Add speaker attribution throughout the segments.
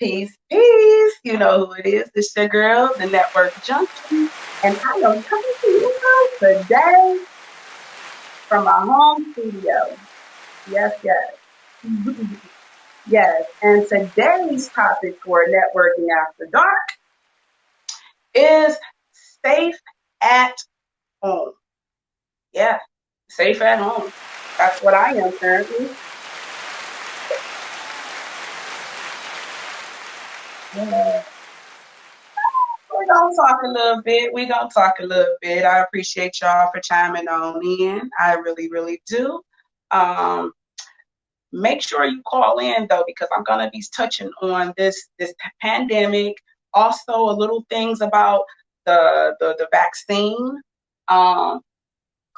Speaker 1: Peace, peace. You know who it is. It's your girl, the Network Junkie. And I am coming to you today from my home studio. Yes, yes. Yes. And today's topic for Networking After Dark is safe at home. Yeah, safe at home. That's what I am currently. Yeah. We're gonna talk a little bit. We're gonna talk a little bit. I appreciate y'all for chiming on in. I really, really do. Um, Make sure you call in though, because I'm gonna be touching on this pandemic, also a little things about the vaccine, um,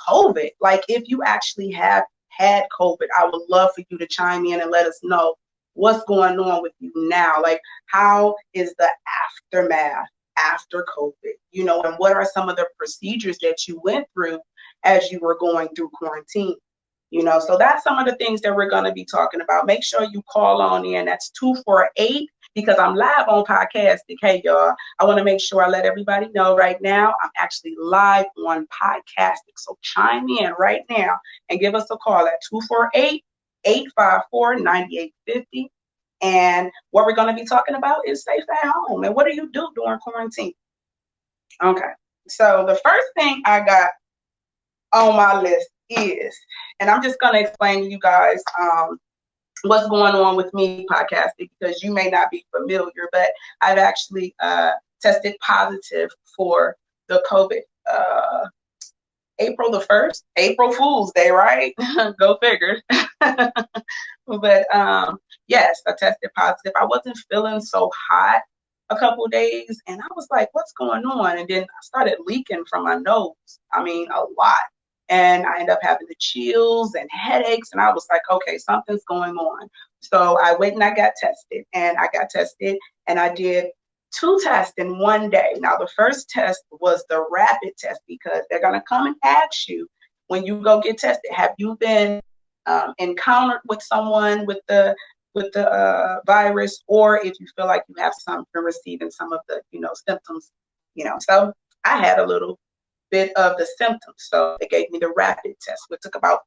Speaker 1: COVID. Like if you actually have had COVID, I would love for you to chime in and let us know what's going on with you now. Like how is the aftermath after COVID? And what are some of the procedures that you went through as you were going through quarantine? So that's some of the things that we're going to be talking about. Make sure you call on in. That's 248 because I'm live on podcasting. Hey, y'all, I want to make sure I let everybody know right now I'm actually live on podcasting. So chime in right now and give us a call at 248-854-9850. And what we're going to be talking about is safe at home. And what do you do during quarantine? Okay. So the first thing I got on my list is, and I'm just going to explain to you guys what's going on with me podcasting because you may not be familiar, but I've actually tested positive for the COVID. April the 1st, April Fool's Day, right? Go figure. But yes, I tested positive. I wasn't feeling so hot a couple days, and I was like, what's going on? And then I started leaking from my nose. I mean, a lot. And I ended up having the chills and headaches, and I was like, okay, something's going on. So I went and I got tested, and I did two tests in one day. Now, the first test was the rapid test because they're going to come and ask you when you go get tested, have you been encountered with someone with the virus, or if you feel like you have been receiving some of the symptoms. So I had a little bit of the symptoms, so they gave me the rapid test, which took about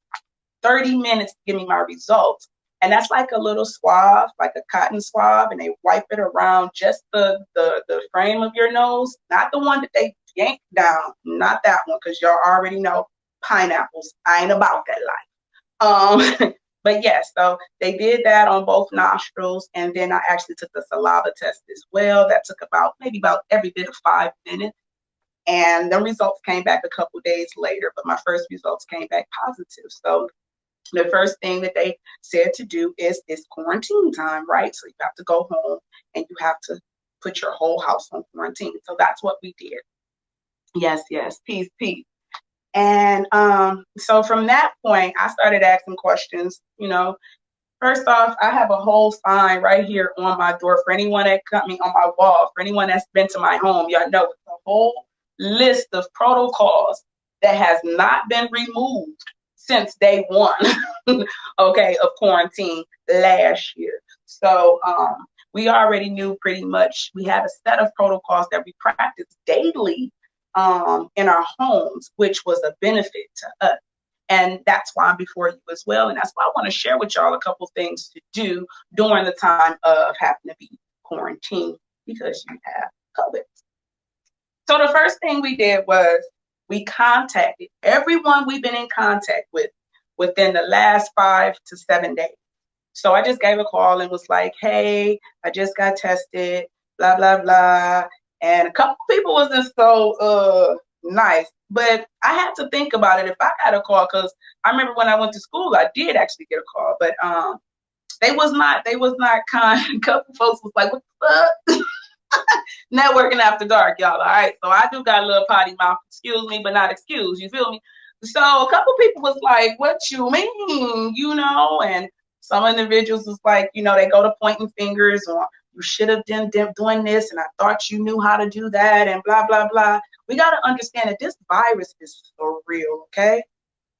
Speaker 1: 30 minutes to give me my results. And that's like a little swab, like a cotton swab, and they wipe it around just the frame of your nose, not the one that they yank down, not that one, because y'all already know pineapples. I ain't about that life. But yes, so they did that on both nostrils, and then I actually took the saliva test as well. That took maybe about every bit of 5 minutes. And the results came back a couple days later, but my first results came back positive. So the first thing that they said to do is it's quarantine time, right? So you have to go home and you have to put your whole house on quarantine. So that's what we did. Yes, yes, peace, peace. And so from that point, I started asking questions. First off, I have a whole sign right here on my door for anyone that cut me on my wall, for anyone that's been to my home. Y'all know it's a whole list of protocols that has not been removed since day one, okay, of quarantine last year. So we already knew pretty much we had a set of protocols that we practiced daily in our homes, which was a benefit to us. And that's why I'm before you as well. And that's why I want to share with y'all a couple things to do during the time of having to be quarantined because you have COVID. So the first thing we did was we contacted everyone we've been in contact with within the last 5 to 7 days. So I just gave a call and was like, hey, I just got tested, blah, blah, blah. And a couple people wasn't so nice, but I had to think about it if I got a call, because I remember when I went to school, I did actually get a call, but they was not kind. A couple folks was like, what the fuck? Networking after dark, y'all. All right. So I do got a little potty mouth. Excuse me, but not excuse. You feel me? So a couple people was like, what you mean? And some individuals was like, they go to pointing fingers or you should have been doing this. And I thought you knew how to do that and blah, blah, blah. We got to understand that this virus is for real. Okay.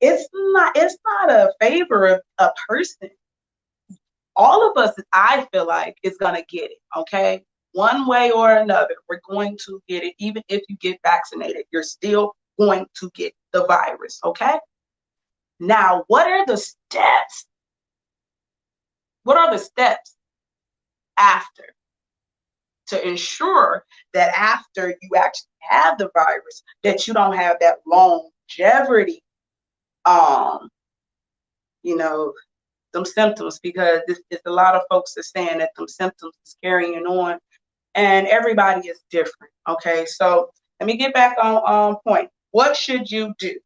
Speaker 1: It's not a favor of a person. all of us, I feel like, is going to get it, okay? One way or another, we're going to get it. Even if you get vaccinated, you're still going to get the virus, okay? Now, what are the steps? What are the steps after to ensure that after you actually have the virus, that you don't have that longevity, you know, them symptoms, because it's a lot of folks are saying that them symptoms is carrying on, and everybody is different. Okay, so let me get back on point. What should you do?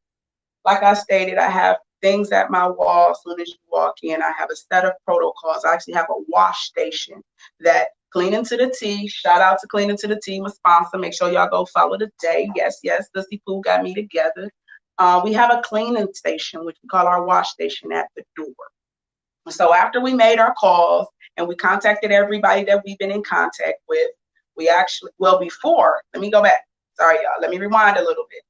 Speaker 1: Like I stated, I have things at my wall. As soon as you walk in, I have a set of protocols. I actually have a wash station that Cleaning to the T. Shout out to Cleaning to the T, my sponsor. Make sure y'all go follow today. Yes, Sissy Pooh got me together. We have a cleaning station, which we call our wash station, at the door. So after we made our calls and we contacted everybody that we've been in contact with, we actually, well, before, let me go back. Sorry, y'all. Let me rewind a little bit.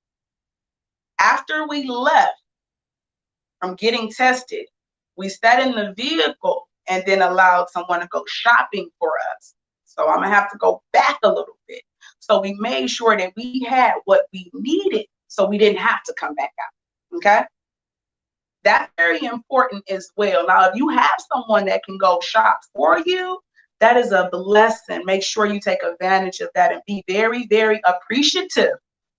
Speaker 1: After we left from getting tested, we sat in the vehicle and then allowed someone to go shopping for us. So I'm going to have to go back a little bit. So we made sure that we had what we needed so we didn't have to come back out. Okay? That's very important as well. Now, if you have someone that can go shop for you, that is a blessing. Make sure you take advantage of that and be very, very appreciative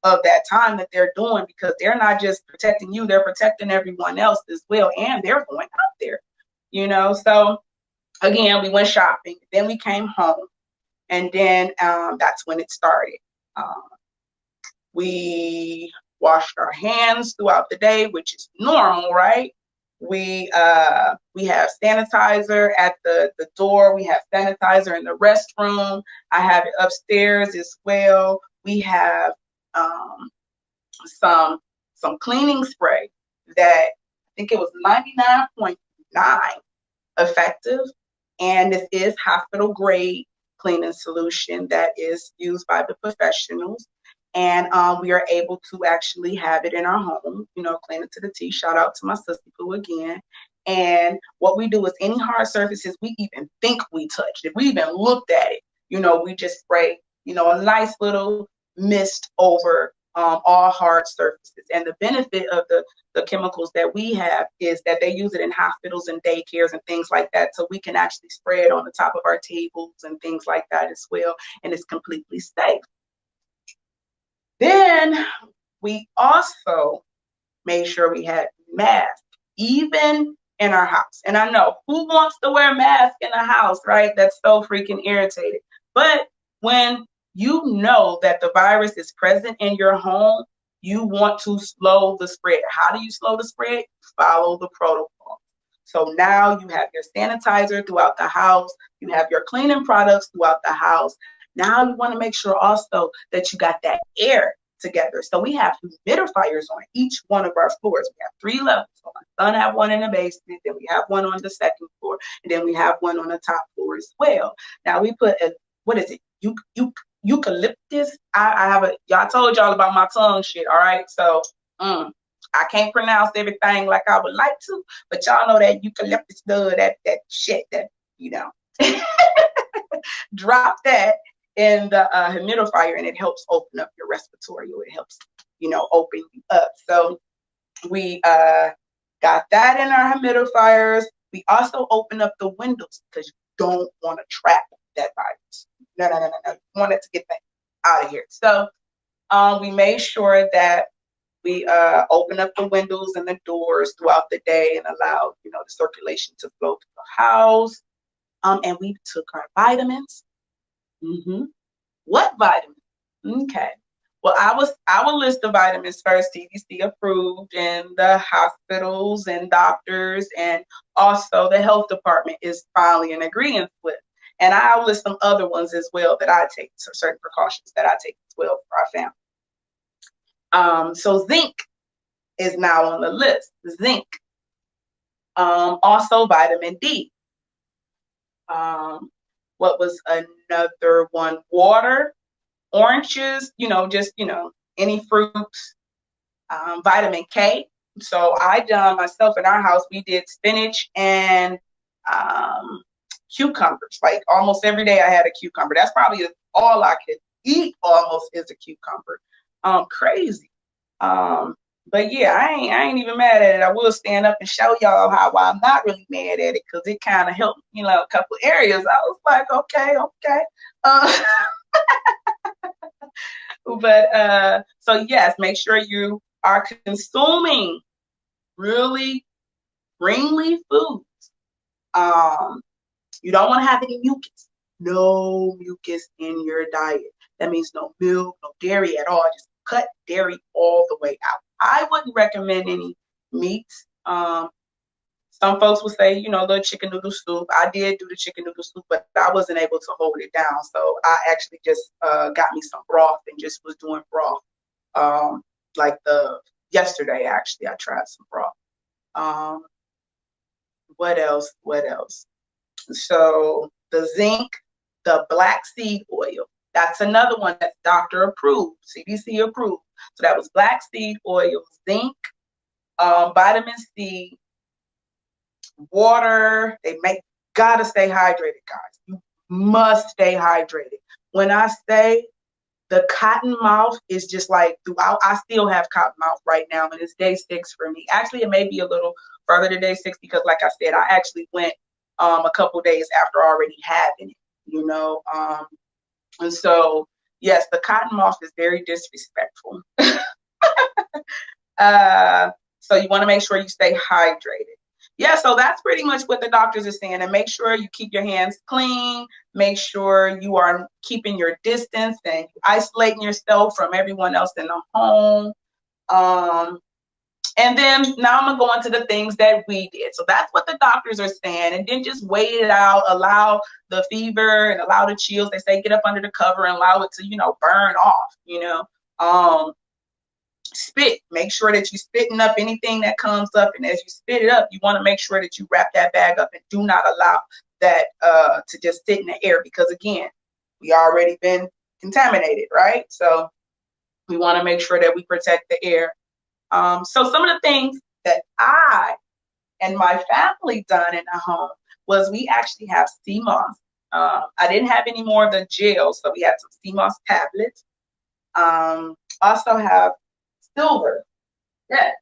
Speaker 1: of that time that they're doing, because they're not just protecting you, they're protecting everyone else as well, and they're going out there, you know. So again, we went shopping, then we came home, and then that's when it started. We washed our hands throughout the day, which is normal, right? We have sanitizer at the door. We have sanitizer in the restroom. I have it upstairs as well. We have some cleaning spray that I think it was 99.9 effective, and this is hospital grade cleaning solution that is used by the professionals. And we are able to actually have it in our home, you know, Clean It to the T. Shout out to my sister Pooh again. And what we do is any hard surfaces we even think we touched, if we even looked at it, you know, we just spray, you know, a nice little mist over all hard surfaces. And the benefit of the chemicals that we have is that they use it in hospitals and daycares and things like that. So we can actually spray it on the top of our tables and things like that as well. And it's completely safe. Then we also made sure we had masks, even in our house. And I know, who wants to wear a mask in a house, right? That's so freaking irritating. But when you know that the virus is present in your home, you want to slow the spread. How do you slow the spread? Follow the protocol. So now you have your sanitizer throughout the house. You have your cleaning products throughout the house. Now you want to make sure also that you got that air together. So we have humidifiers on each one of our floors. We have 3 levels. So my son have one in the basement, then we have one on the second floor, and then we have one on the top floor as well. Now we put what is it? Eucalyptus. I have y'all told y'all about my tongue shit, all right? So I can't pronounce everything like I would like to, but y'all know that eucalyptus does that shit that, you know. Drop that in the humidifier, and it helps open up your respiratory, or it helps, you know, open you up. So we got that in our humidifiers. We also open up the windows because you don't want to trap that virus. No. You want it to get out of here. So we made sure that we open up the windows and the doors throughout the day and allowed, you know, the circulation to flow through the house. And we took our vitamins. What vitamins? Okay. Well, I will list the vitamins first, CDC approved, and the hospitals and doctors, and also the health department is finally in agreement with. And I'll list some other ones as well that I take, certain precautions that I take as well for our family. So zinc is now on the list. Zinc. Also vitamin D. What was another one? Water, oranges, you know, just, you know, any fruits. Vitamin K. So I done myself in our house, we did spinach and cucumbers. Like almost every day I had a cucumber. That's probably all I could eat almost is a cucumber. Crazy. Um, but yeah, I ain't even mad at it. I will stand up and show y'all why I'm not really mad at it because it kind of helped, a couple areas. I was like, okay, okay. Uh, but so yes, make sure you are consuming really green leaf foods. You don't want to have any mucus. No mucus in your diet. That means no milk, no dairy at all. Just cut dairy all the way out. I wouldn't recommend any meats. Some folks would say, the chicken noodle soup. I did do the chicken noodle soup, but I wasn't able to hold it down. So I actually just got me some broth and just was doing broth. Like yesterday, actually, I tried some broth. What else? What else? So the zinc, the black seed oil. That's another one that's doctor approved, CDC approved. So that was black seed oil, zinc, vitamin C, water. Gotta stay hydrated, guys. You must stay hydrated. When I say the cotton mouth is just like throughout, I still have cotton mouth right now, and it's day 6 for me. Actually, it may be a little further to day 6 because, like I said, I actually went a couple days after already having it, and so yes, the cotton mouth is very disrespectful. So you want to make sure you stay hydrated. Yeah, so that's pretty much what the doctors are saying. And make sure you keep your hands clean. Make sure you are keeping your distance and isolating yourself from everyone else in the home. And then now I'm going to go into the things that we did. So that's what the doctors are saying. And then just wait it out, allow the fever and allow the chills. They say get up under the cover and allow it to, burn off, spit. Make sure that you're spitting up anything that comes up. And as you spit it up, you want to make sure that you wrap that bag up and do not allow that to just sit in the air because, again, we already been contaminated, right? So we want to make sure that we protect the air. So some of the things that I and my family done in the home was we actually have sea moss. I didn't have any more of the gel, so we had some sea moss tablets. Also have silver. Yes.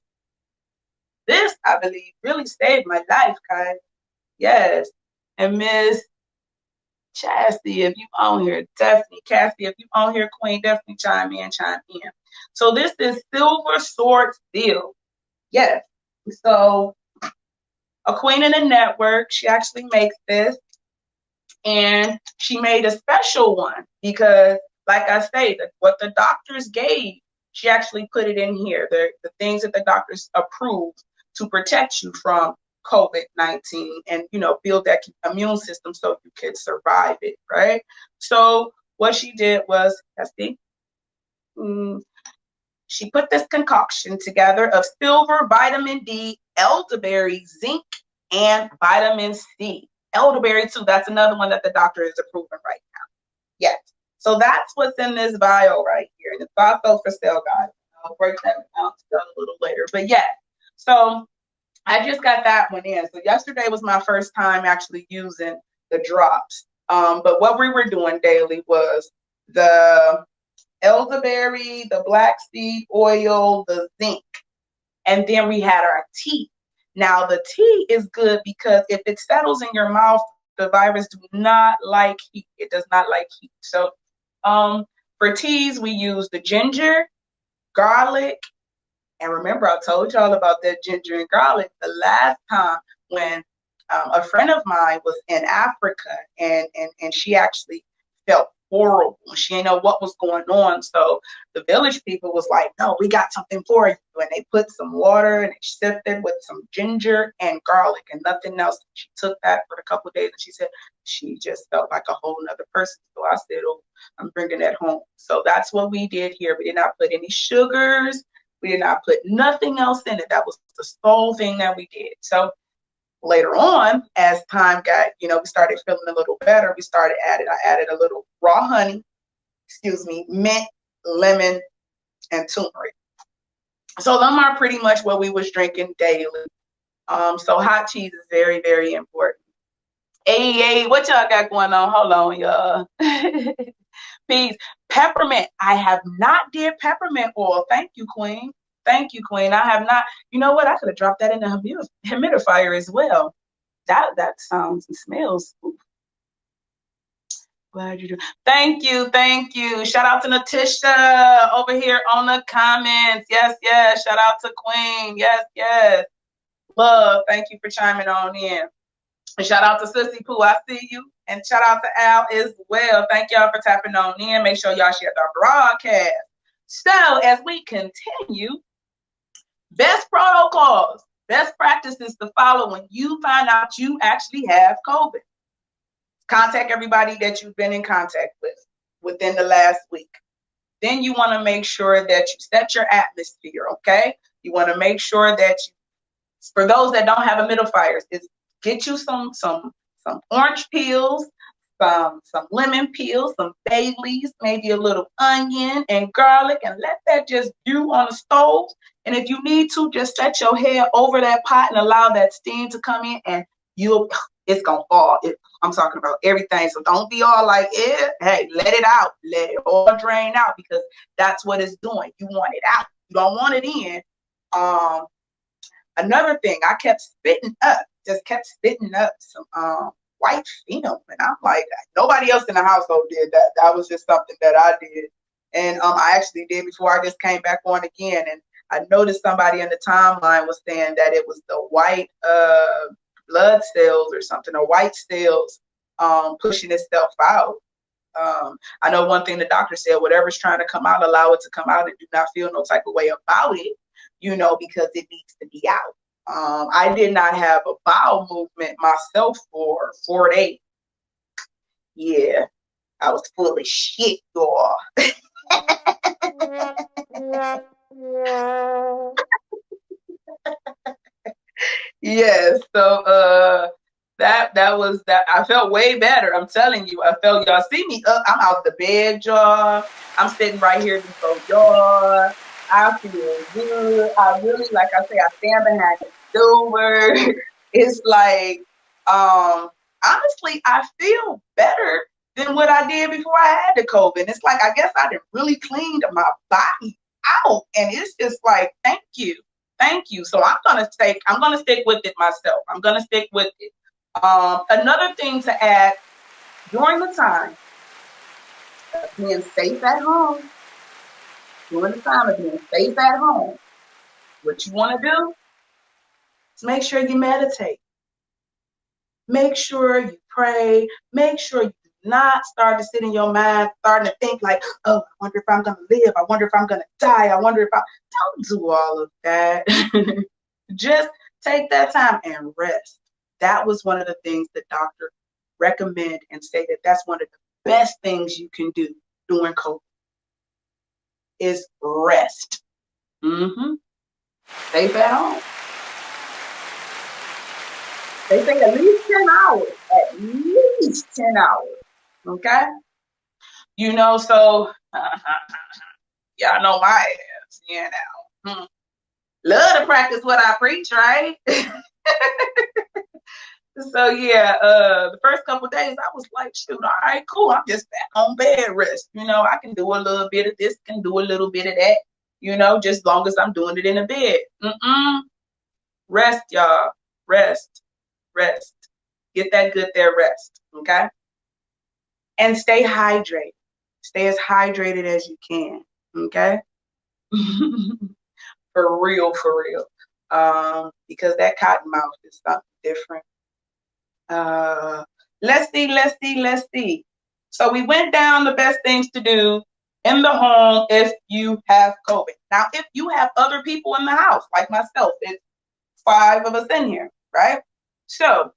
Speaker 1: This, I believe, really saved my life, guys. Yes. And Miss Chastity, if you on here, definitely. Cassie, if you on here, Queen, definitely chime in. So this is Silver Sword Steel. Yes. So a queen in the network, she actually makes this. And she made a special one because, like I say, what the doctors gave, she actually put it in here. The things that the doctors approved to protect you from COVID-19 and, build that immune system so you could survive it, right? So what she did was, she put this concoction together of silver, vitamin D, elderberry, zinc, and vitamin C. Elderberry too, that's another one that the doctor is approving right now. Yes. So that's what's in this vial right here. And it's also for sale, guys. I'll break that down a little later. But yeah, so I just got that one in. So yesterday was my first time actually using the drops. But what we were doing daily was the elderberry, the black seed oil, the zinc, and then we had our tea. Now the tea is good because if it settles in your mouth, the virus do not like heat. It does not like heat. So for teas, we use the ginger, garlic, and remember I told y'all about that ginger and garlic the last time when a friend of mine was in Africa and she actually felt horrible. She didn't know what was going on. So the village people was like, no, we got something for you. And they put some water and they sifted with some ginger and garlic and nothing else. She took that for a couple of days and she said she just felt like a whole nother person. So I said, oh, I'm bringing that home. So that's what we did here. We did not put any sugars. We did not put nothing else in it. That was the sole thing that we did. So later on, as time got, we started feeling a little better, I added a little raw honey, mint, lemon, and turmeric. So them are pretty much what we was drinking daily. So hot cheese is very, very important. Hey, what y'all got going on? Hold on, y'all. Peace. Peppermint. I have not did peppermint oil. Thank you, Queen. Thank you, Queen. I have not. You know what? I could have dropped that in the humidifier as well. That sounds and smells. Ooh, glad you do. Thank you, thank you. Shout out to Natisha over here on the comments. Yes, yes. Shout out to Queen. Yes, yes. Love. Thank you for chiming on in. And shout out to Sissy Pooh. I see you. And shout out to Al as well. Thank y'all for tapping on in. Make sure y'all share the broadcast. So as we continue, best protocols, best practices to follow when you find out you actually have COVID. Contact everybody that you've been in contact with within the last week. Then you want to make sure that you set your atmosphere, okay? You want to make sure that you, for those that don't have humidifiers, is get you some orange peels, some lemon peels, some bay leaves, maybe a little onion and garlic, and let that just stew on the stove. And if you need to, just set your head over that pot and allow that steam to come in, and it's gonna fall. I'm talking about everything. So don't be all like, hey, let it out, let it all drain out, because that's what it's doing. You want it out. You don't want it in. Another thing, I kept spitting up some white film, and I'm like, nobody else in the household did that. That was just something that I did, and I actually did before I just came back on again. And I noticed somebody in the timeline was saying that it was the white blood cells or something, or white cells pushing itself out. I know one thing the doctor said: whatever's trying to come out, allow it to come out, and do not feel no type of way about it, because it needs to be out. I did not have a bowel movement myself for 4 days. Yeah, I was full of shit, y'all. Yeah, so that was that. I felt way better. I'm telling you, I felt, y'all see me up. I'm out the bed, y'all. I'm sitting right here before y'all. I feel good. I really, like I say, I stand behind the door. It's like, honestly, I feel better than what I did before I had the COVID. It's like, I guess I didn't really cleaned my body out, and it's just like, thank you. Thank you. So I'm gonna stick with it myself. I'm gonna stick with it. Another thing to add during the time of being safe at home, during the time of being safe at home, what you want to do is make sure you meditate. Make sure you pray. Make sure you do not start to sit in your mind, starting to think like, oh, I wonder if I'm gonna live. I wonder if I'm gonna die. I wonder if I don't do all of that. Just take that time and rest. That was one of the things the doctor recommended and stated that's one of the best things you can do during COVID is rest. Safe at home. They say at least 10 hours. At least 10 hours. Okay? So y'all know my ass, Love to practice what I preach, right? So yeah, the first couple of days I was like, shoot, all right, cool. I'm just back on bed rest. I can do a little bit of this, can do a little bit of that, just as long as I'm doing it in a bed. Rest, y'all. Rest. Get that good there rest. Okay? And stay hydrated. Stay as hydrated as you can. Okay? For real. Because that cotton mouth is something different. Let's see. So we went down the best things to do in the home if you have COVID. Now, if you have other people in the house, like myself, it's 5 of us in here, right? So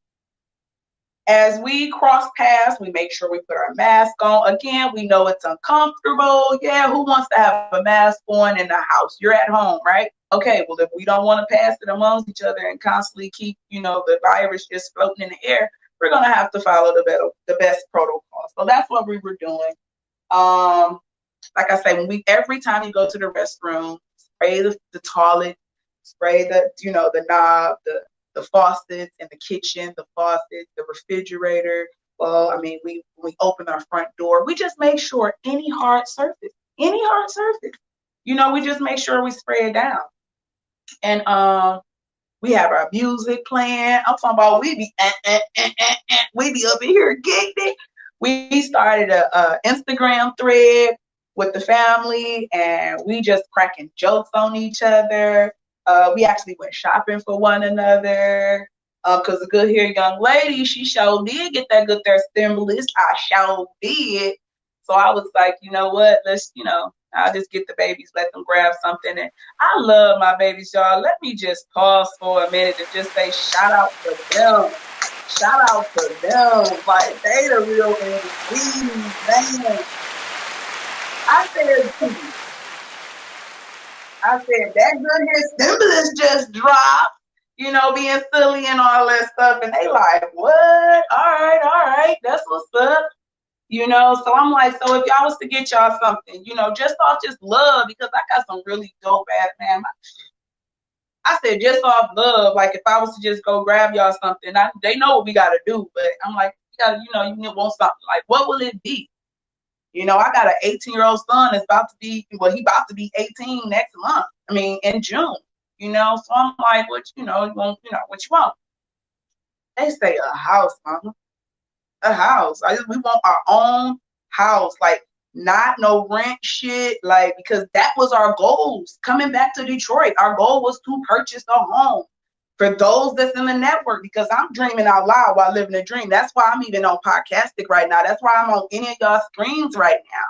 Speaker 1: as we cross paths, we make sure we put our mask on. Again, we know it's uncomfortable. Yeah, who wants to have a mask on in the house? You're at home, right? Okay, well, if we don't want to pass it amongst each other and constantly keep, the virus just floating in the air, we're going to have to follow the best protocol. So that's what we were doing. Like I say, every time you go to the restroom, spray the toilet, spray the knob, the faucets in the kitchen, the faucets, the refrigerator. Well, I mean, we open our front door. We just make sure any hard surface, we just make sure we spray it down. And we have our music playing. I'm talking about we be up in here getting it. We started a Instagram thread with the family, and we just cracking jokes on each other. We actually went shopping for one another. Cause a good here young lady, she sure did get that good there stimulus. I sure did. So I was like, you know what? I'll just get the babies, let them grab something. And I love my babies, y'all. Let me just pause for a minute and just say shout out to them. Shout out to them. Like, they the real MVPs, man. I said that good here stimulus just dropped, being silly and all that stuff. And they like, what? All right, that's what's up. So I'm like, so if y'all was to get y'all something, just off just love, because I got some really dope ass, man. I said just off love, like if I was to just go grab y'all something, they know what we gotta do, but I'm like, you gotta, you want something, like what will it be? I got an 18-year-old son that's he about to be 18 next month. I mean, in June, so I'm like, what you want, what you want? They say a house, mama. A house. We want our own house, like not no rent shit, like, because that was our goals coming back to Detroit. Our goal was to purchase a home for those that's in the network, because I'm dreaming out loud while living a dream. That's why I'm even on Podcastic right now. That's why I'm on any of y'all screens right now.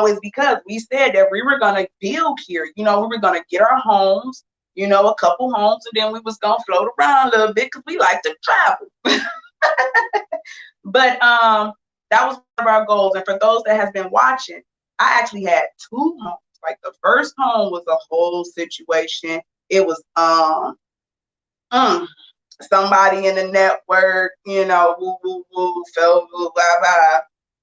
Speaker 1: It's because we said that we were gonna build here. We were gonna get our homes, a couple homes, and then we was gonna float around a little bit because we like to travel. But that was one of our goals. And for those that have been watching, I actually had two homes. Like the first home was a whole situation. It was somebody in the network, woo woo woo, fell woo, blah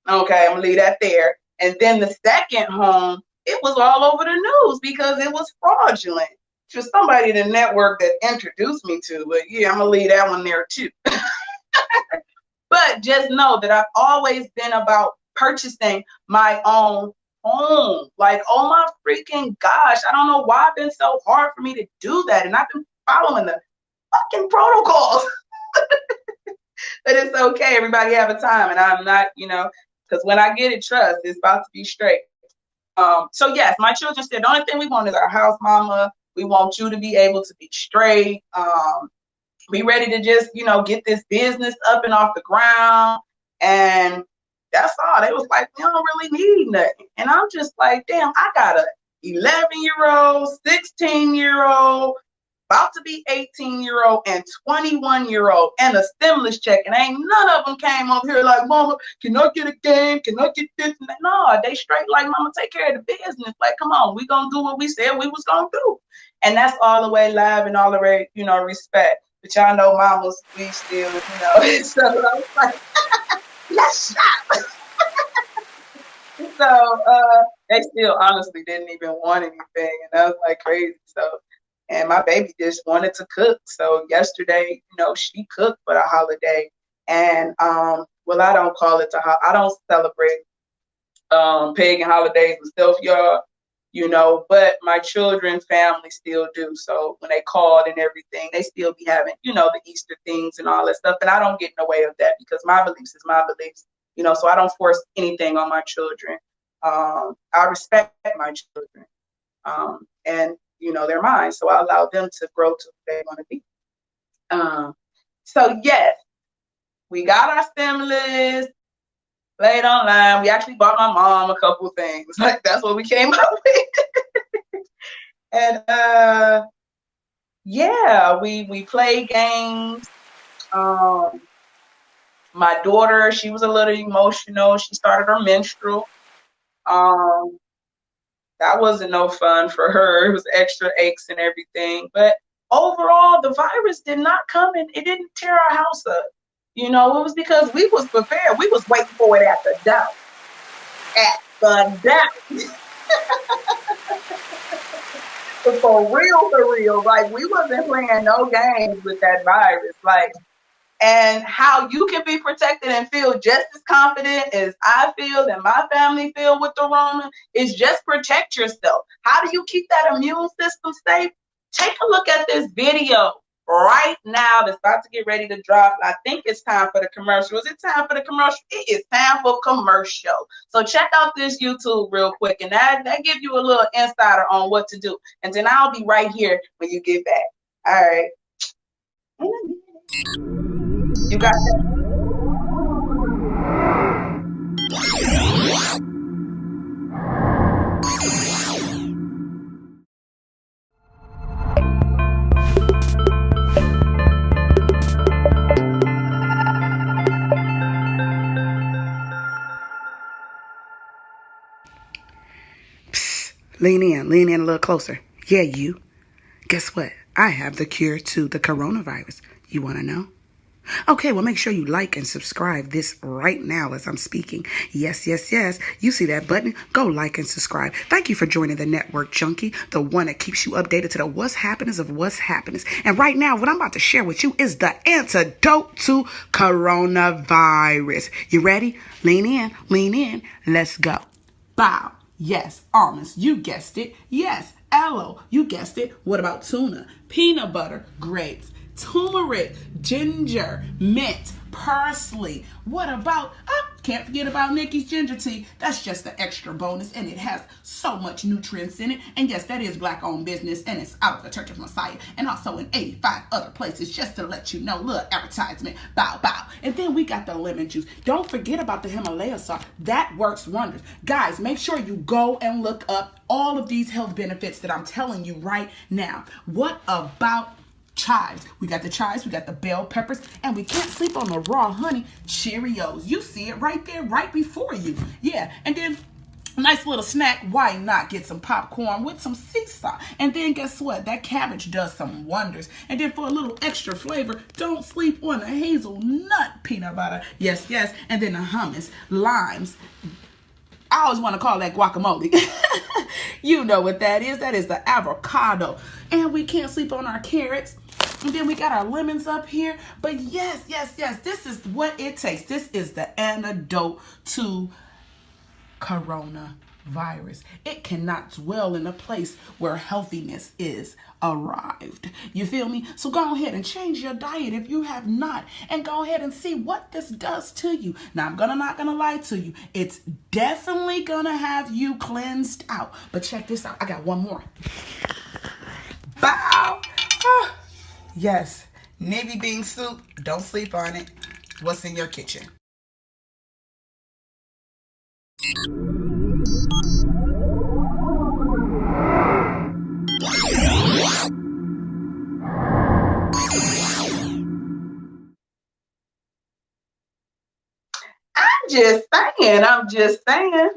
Speaker 1: blah. Okay, I'm gonna leave that there. And then the second home, it was all over the news because it was fraudulent. Just somebody in the network that introduced me to, but yeah, I'm gonna leave that one there too. But just know that I've always been about purchasing my own home. Like, oh my freaking gosh, I don't know why it's been so hard for me to do that. And I've been following the fucking protocols. But it's okay. Everybody have a time. And I'm not, because when I get it, trust, it's about to be straight. So yes, my children said, the only thing we want is our house, mama. We want you to be able to be straight. We ready to just, get this business up and off the ground. And that's all. They was like, we don't really need nothing. And I'm just like, damn, I got a 11-year-old, 16-year-old, about to be 18-year-old, and 21-year-old, and a stimulus check. And ain't none of them came over here like, mama, can I get a game? Can I get this? And that? No, they straight like, mama, take care of the business. Like, come on, we gonna do what we said we was gonna do. And that's all the way live and all the way, respect. But y'all know mamas, we still, so I was like, let's shop. So they still honestly didn't even want anything. And I was like crazy. So, and my baby just wanted to cook. So yesterday, she cooked for the holiday. And well, I don't call it I don't celebrate pagan holidays myself, y'all. But my children's family still do. So when they called and everything, they still be having, the Easter things and all that stuff. And I don't get in the way of that because my beliefs is my beliefs, so I don't force anything on my children. I respect my children. And, they're mine. So I allow them to grow to who they want to be. So yes, we got our stimulus. Played online. We actually bought my mom a couple things. Like, that's what we came up with. And yeah, we played games. My daughter, she was a little emotional. She started her menstrual. That wasn't no fun for her. It was extra aches and everything. But overall, the virus did not come and it didn't tear our house up. It was because we was prepared. We was waiting for it at the door. At the door. For real. Like, we wasn't playing no games with that virus. Like, and how you can be protected and feel just as confident as I feel and my family feel with the Rona is just protect yourself. How do you keep that immune system safe? Take a look at this video right now that's about to get ready to drop. I think it's time for the commercial. Is it time for the commercial? It is time for commercial. So check out this YouTube real quick, and that gives you a little insider on what to do. And then I'll be right here when you get back. All right. You got that?
Speaker 2: Lean in a little closer. Yeah, you. Guess what? I have the cure to the coronavirus. You want to know? Okay, well, make sure you like and subscribe this right now as I'm speaking. Yes. You see that button? Go like and subscribe. Thank you for joining the Network Junkie, the one that keeps you updated to the what's happenings of what's happenings. And right now, what I'm about to share with you is the antidote to coronavirus. You ready? Lean in. Let's go. Bow. Yes. Almonds. You guessed it. Yes. Aloe. You guessed it. What about tuna? Peanut butter. Grapes. Turmeric, ginger, mint, parsley. What about, can't forget about Nikki's ginger tea. That's just the extra bonus, and it has so much nutrients in it. And yes, that is black-owned business, and it's out of the Church of Messiah, and also in 85 other places, just to let you know. Little advertisement, bow. And then we got the lemon juice. Don't forget about the Himalaya salt. That works wonders. Guys, make sure you go and look up all of these health benefits that I'm telling you right now. What about chives? We got the chives, we got the bell peppers, and we can't sleep on the raw honey Cheerios. You see it right there, right before you. Yeah, and then nice little snack. Why not get some popcorn with some sea salt? And then guess what? That cabbage does some wonders. And then for a little extra flavor, don't sleep on the hazelnut peanut butter. Yes. And then the hummus, limes. I always want to call that guacamole. You know what that is. That is the avocado. And we can't sleep on our carrots. And then we got our lemons up here. But yes. This is what it takes. This is the antidote to coronavirus. It cannot dwell in a place where healthiness is arrived. You feel me? So go ahead and change your diet if you have not, and go ahead and see what this does to you. Now, I'm not gonna lie to you. It's definitely gonna have you cleansed out. But check this out. I got one more. Bow. Yes. Navy bean soup. Don't sleep on it. What's in your kitchen?
Speaker 1: I'm just saying.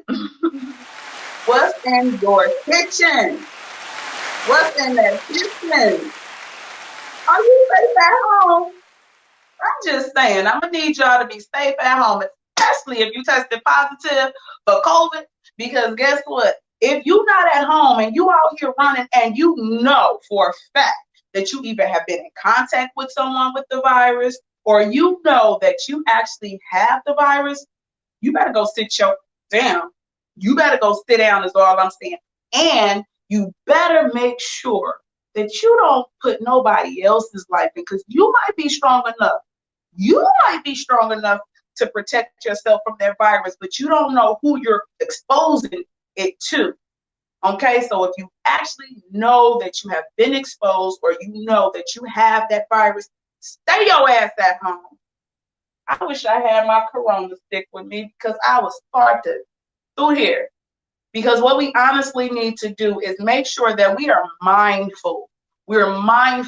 Speaker 1: What's in your kitchen? What's in that kitchen? Are you safe at home? I'm just saying, I'm gonna need y'all to be safe at home, especially if you tested positive for COVID, because guess what? If you're not at home and you out here running and you know for a fact that you either have been in contact with someone with the virus, or you know that you actually have the virus, you better go sit down. You better go sit down is all I'm saying. And you better make sure that you don't put nobody else's life in, because you might be strong enough. You might be strong enough to protect yourself from that virus, but you don't know who you're exposing it to. Okay, so if you actually know that you have been exposed, or you know that you have that virus, stay your ass at home. I wish I had my Corona stick with me, because I was started through here. Because what we honestly need to do is make sure that we are mindful. We're mindful